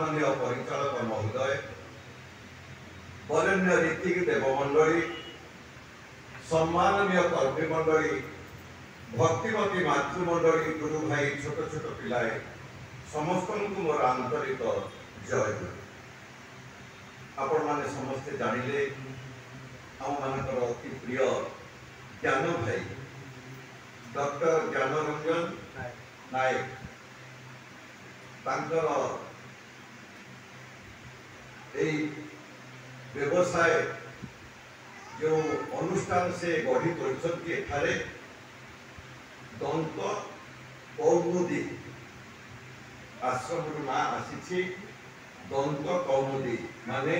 माननीय परिचालक महोदय, वरेण्य ऋतिक देवमंडली, सम्माननीय कर्मी मंडली, भक्तिमती मातृमंडली, गुरु भाई, छोट छोट पिलाए समस्त को मोर आंतरिक जय गुरु। आपण माने समस्ते जानिले आम मानकर अति प्रिय ज्ञान भाई डॉक्टर ज्ञानरंजन नायक तांकर व्यवसाय जो अनुष्ठान से गढ़ी तोड़छन एठारे दंत कौमुदी आश्रम ना आसी दंत कौमुदी माने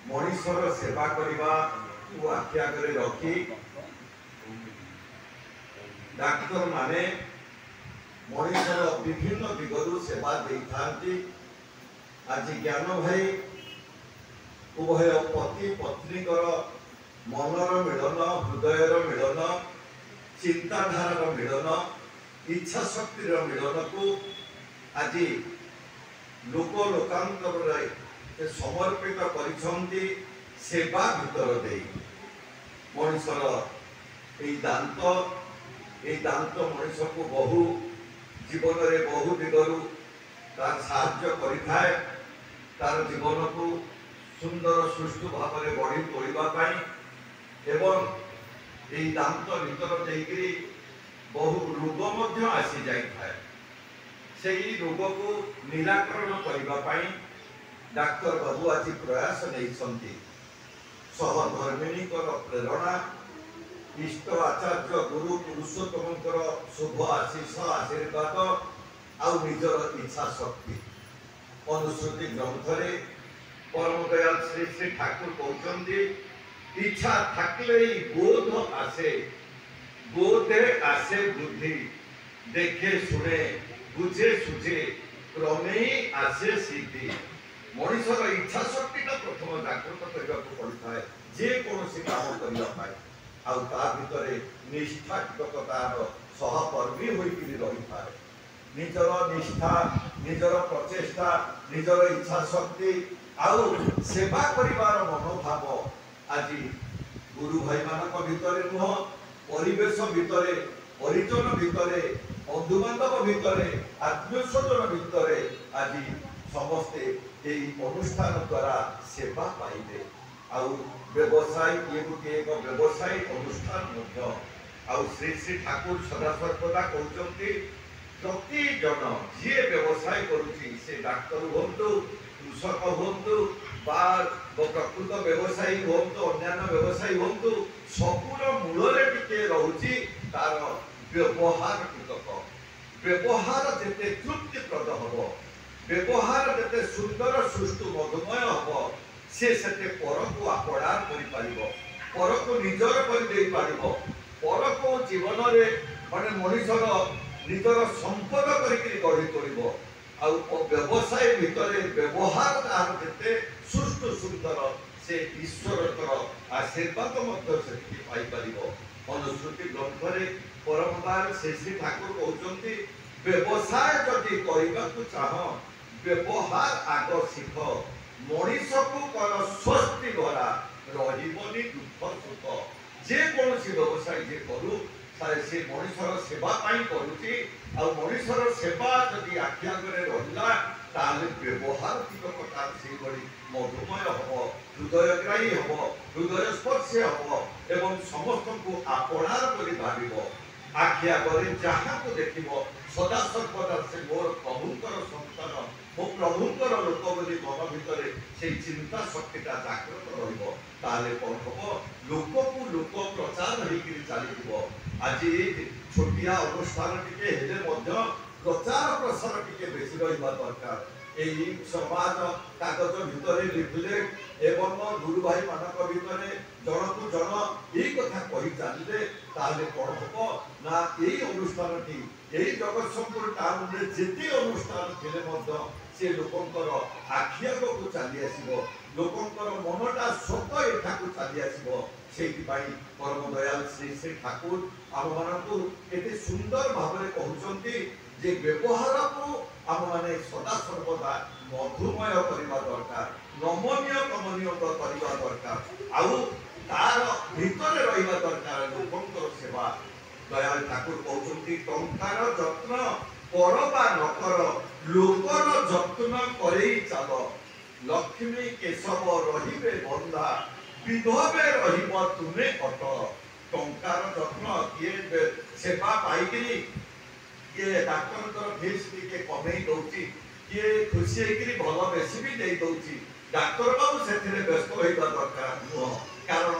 मनीषर सेवा करने को आखि आगे रखी डाक्तर माने मनीषर विभिन्न दिगरु सेवा दे थांती। आज ज्ञान भाई उभय पति पत्नी मनर मिलन, हृदयर मिलन, चिंताधार मिलन, इच्छा शक्तिर मिलन को आज लोक लोकांतर समर्पित करिसंती सेवा भीतर दे मनीषर दांत मनीष को बहु जीवन रे बहु दिगरु तार साहाय्य करिथाए, तार जीवन को सुंदर सुष्ठु भाव में बढ़ी तोड़ापी एवं यही दांत भीतर देकरी बहु रोग आसी जाए से रोग को निराकरण करने डाक्तर बाबू आज प्रयास नहीं सहधर्मिणी प्रेरणा इष्ट आचार्य गुरु पुरुषोत्तम शुभ आशीष आशीर्वाद आउ निजर इच्छा शक्ति अनुश्रुति ग्रंथ परम दयाल श्री श्री ठाकुर कहते इच्छा थाकले बोध आसे, बोधे आसे बुद्धि, देखे सुने बुझे सुझे क्रमे आसे सिद्धि। मनीषर इच्छा शक्ति प्रथम जागृत करने पड़ता है जेकोसी काम करने आउ ता भितर निष्ठात्मकतार सहकर्मी होइकिरी रही थाए। निजर निष्ठा, निजर प्रचेष्टा, निजर इच्छा शक्ति आउ सेवा करिवार मनोभाव आज गुरु भाई मानक भितर नुह परिवेश भितर, परिजन भितर, बंधु बांधव भितर, आत्मीय स्वजन भितर आज समस्ते यही अनुष्ठान द्वारा सेवा पाइबे। आउ व्यवसाय ये गोटे एक व्यवसाय अनुष्ठान आउ श्री श्री ठाकुर सदा सर्वदा कहते प्रति जन जी व्यवसाय करुच्ची से डाक्तर हूँ, कृषक हूँ, प्रकृत व्यवसायी हूँ, अन्य व्यवसायी हूँ, सबूर मूल टिके रोचे तार व्यवहार टिकक। व्यवहार जिते तृप्तिप्रद हम, व्यवहार जिते सुंदर सुष्ठु मधुमय हम, से पर को आपणार कर पर को निजर कर पर को जीवन में माने मनीषर निजर संपद करके गढ़ी तोड़ आउ व्यवसाय भितर व्यवहार तार जिते सुष्ठु सुंदर से ईश्वर आशीर्वाद पाई। अनुश्रुति ग्रंथ परमदार श्री श्री ठाकुर कहते व्यवसाय जदि करने चाह व्यवहार आग शिख, मनीष को कर स्वस्ति भरा रही दुख सुख। जेकोसी व्यवसाय जे करू से मनीषर सेवा करुच्ची आउ मनीषर सेवा जदि आखि आगे रहा ताल व्यवहार टिकटा से मधुमय हम, हृदयग्राही हम, हृदय स्पर्शी हम एवं समस्त को आपणार कर भाव आखि आगे जहाँ को देख सदा सर्वदा से मोर प्रभुंर संतान मो प्रभुंर लोक बोली मन भितर से चिंता शक्तिटा जागृत रही कौन हम लोक को लोक प्रचार होकर चली। आज छोटिया अनुष्ठान टिके प्रचार प्रसार टिके बेसी रहा दरकार। यही समाज कागज भितर लिफलेट एवं गुरु भाई मानक भितर जन को जन यही कथा कही चलिए ताले कौन हम ना यही अनुष्ठान यही जगतसिंहपुर टाउन में जिते अनुष्ठान थे से लोकंर आखि आगक चली आसो लोकंर मनटा स्वत एठा को चली आसो से परम दयाल श्री श्री ठाकुर आम मान सुंदर भाव कहते जे व्यवहार को आम मैंने सदा सर्वदा मधुमय करवा दरकार नमनीय कमनीय करवा दरकार आउ तार भितर रहिबा दरकार लोकंकर सेवा दयाल ठाकुर कहते टंकार जत्न कर बा नकर लोकर जत्न करे चल लक्ष्मी केशव रहिबे बंधा विधवे रहिब तुमे अट टंकार जत्न किए सेवा पाइकरी किए डाक्तर फीस टे कमे दौची किए खुशी होकर भल बेसी भी दे दौची डाक्तर बाबू से व्यस्त होगा दरकार नुह कारण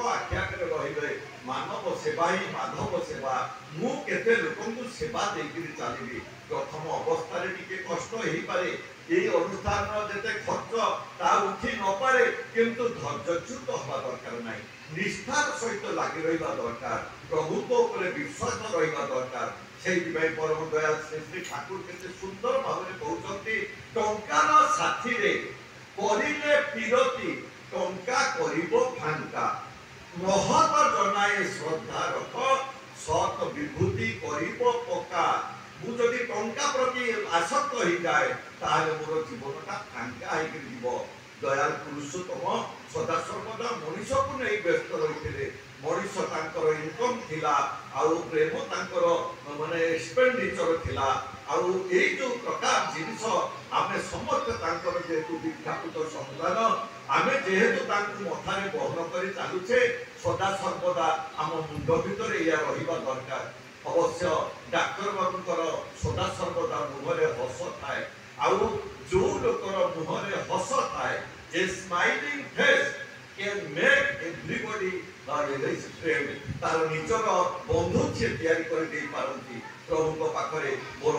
आखि आगे रे मानव सेवा ही माधव सेवा मु केते लोक सेवा देकर चलि प्रथम अवस्था टिके कष्ट हो पारे ये अनुष्ठान जेते खर्च ता उठी न पारे किंतु धैर्यच्युत हवा दरकार ना निष्ठार सहित लगी रहा दरकार प्रभु ऊपर विश्वास रहा दरकार से परम दयाल श्री ठाकुर के सुंदर भाव में कहते टंकार साथी रे करिले पीरती टंका करिबो फांका महत जनाए श्रद्धा रख सत विभूति करिबो पका मु जदि टंका प्रति आसक्त हो जाए ताले मोर जीवनटा फांका होकर जीव दयाल पुरुषोत्तम सदा सर्वदा मनीष को नहीं व्यस्त रही मनीष तांकर इनकम थिला आउ प्रेम तांकर माने एक्सपेंडिचर थिला आउ ए जो प्रकार जिनिस आमे समस्त तांकर जेतु विख्यात संतान आमे जेहेतु तांकु मथारे बहन करी चालुछे सदा सर्वदा आम मुंड भितर या रहिबा दरकार अवश्य डाक्तर बाबूकर सदा सर्वदा मुहरे हस थाए आउ जो लोकर मुहरे हस थाए a smiling face can make everybody his friend तार निजर बंधु से तैयारी कर दे पारंती प्रभु पाखरे मोर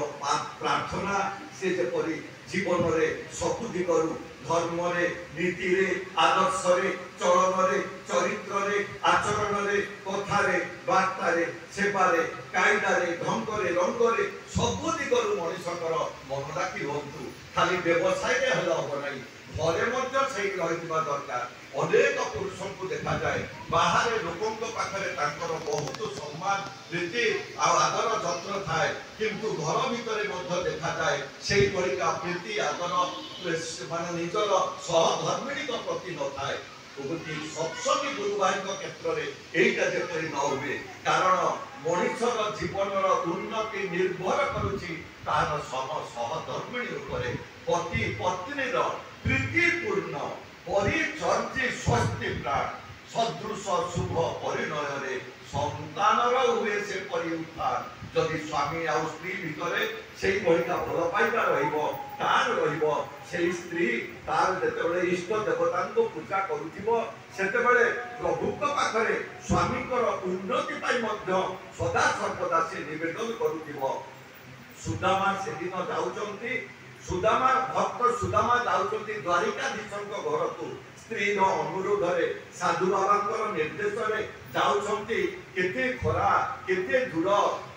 प्रार्थना से जेपरी जीवन रे सबु दिगरु धर्म रे नीति रे आदर्श रे चलन रे चरित्र रे आचरण रे कथा रे वार्ता रे सेवा रे कायदा रे ढंग रे रंग रे सबु दिगरु मनुष्यकर मन राखी होतु खाली व्यवसाय रे हला हो नाही घरे मध्य सही रहिबा दरकार अनेक पुरुषों को देखा जाए बाहर लोकों पाखरे तांकर बहुत सम्मान प्रीति आदर जत्र थाए किंतु घर भितर मध्य देखा जाए से प्रीति आदर माने निजर सहधर्मिणी प्रति न थाए सत्संगी गुरु भाई क्षेत्र में यहीटा जेपरी न हुए कारण मनुष्यर जीवनर उन्नति निर्भर करुछि तार सहधर्मिणी उपरे पति पत्नीर प्रीतिपूर्ण परिचर्ची स्वस्ति प्राण सदृश शुभ परिणय संतानर हुए से परि उत्थान जदि स्वामी आ स्त्री भितरे सेही भलिका भल पाइबा रहिबो तार रहिबो सेही स्त्री तार जेतेबेले इष्ट देवतांको पूजा करूथिबो सेतेबेले प्रभुक पाखरे स्वामीकर उन्नति पाई मध्य सदा सर्वदा से निवेदन करूथिबो सुदामा सेदिन जाउचंती सुदामा भक्त सुदामा जाउचंती द्वारिकाधीशଙ୍କ घरକୁ स्त्रीर अनुरोध रे साधु बाबांकर निर्देश रे जाउचंती केते खरा केते दूर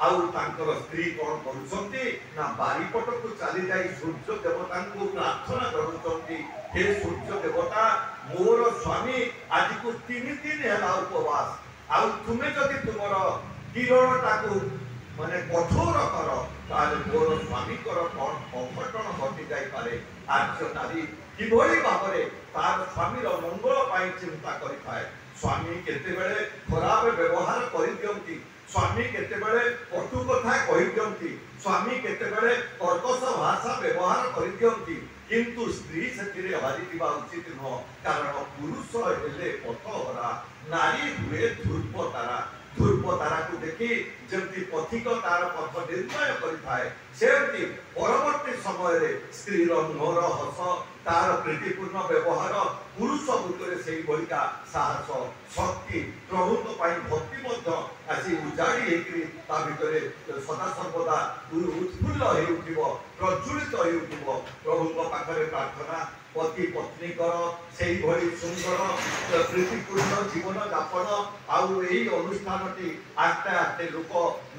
आउ तांकर स्त्री कोन करूचंती ना बारीपट को चली जाई सूर्य देवतांको प्रार्थना करूचंती हे सूर्य देवता मोर स्वामी आज को 3 दिन हैला उपवास आउ तुमे जदि तुमर किरणटाको माने कठोर कर ताले मोर स्वामी कर कोन अघटन घटी जाई पारे आर्य नारी किभली भाबरे तार स्वामी रो मंगल पाई चिंता करि पाए स्वामी केते बेले खराब व्यवहार करि दियंती स्वामी केते बेले कटु कथा कहि दियंती स्वामी केते बेले कर्कश भाषा व्यवहार करि दियंती किंतु स्त्री सेतिरे हारि दिबा उचित न कारण पुरुष हेले पथहरा नारी हुए ध्रुव तारा को देखी जमती पथिक तार पथ निर्णय करिथाए सेमती परवर्ती समय रे स्त्री रो मोर हस तार प्रीतिपूर्ण व्यवहार पुरुष भूतरे सेही भलिका साहस शक्ति प्रभु पाई भक्ति मध्य आसी उजाड़ी हेकरी ता भितरे सदा सर्वदा उत्फुल्ल हे उठिबो प्रज्वलित हे उठिबो प्रभु पाखरे प्रार्थना पति पत्नी कर सेही भली सुंदर प्रीतिपूर्ण जीवन यापन आउ एही अनुष्ठानटी आस्ते आस्ते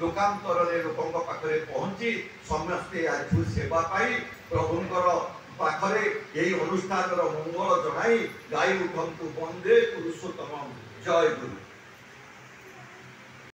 लोकांतर रे लोकंक पाखरे पहुंची समस्ते आज सेवा पाई प्रभुंकर पाखरे यही अनुष्ठान मंगल जनाई गाई उठंतु वंदे पुरुषोत्तम जय गुरु।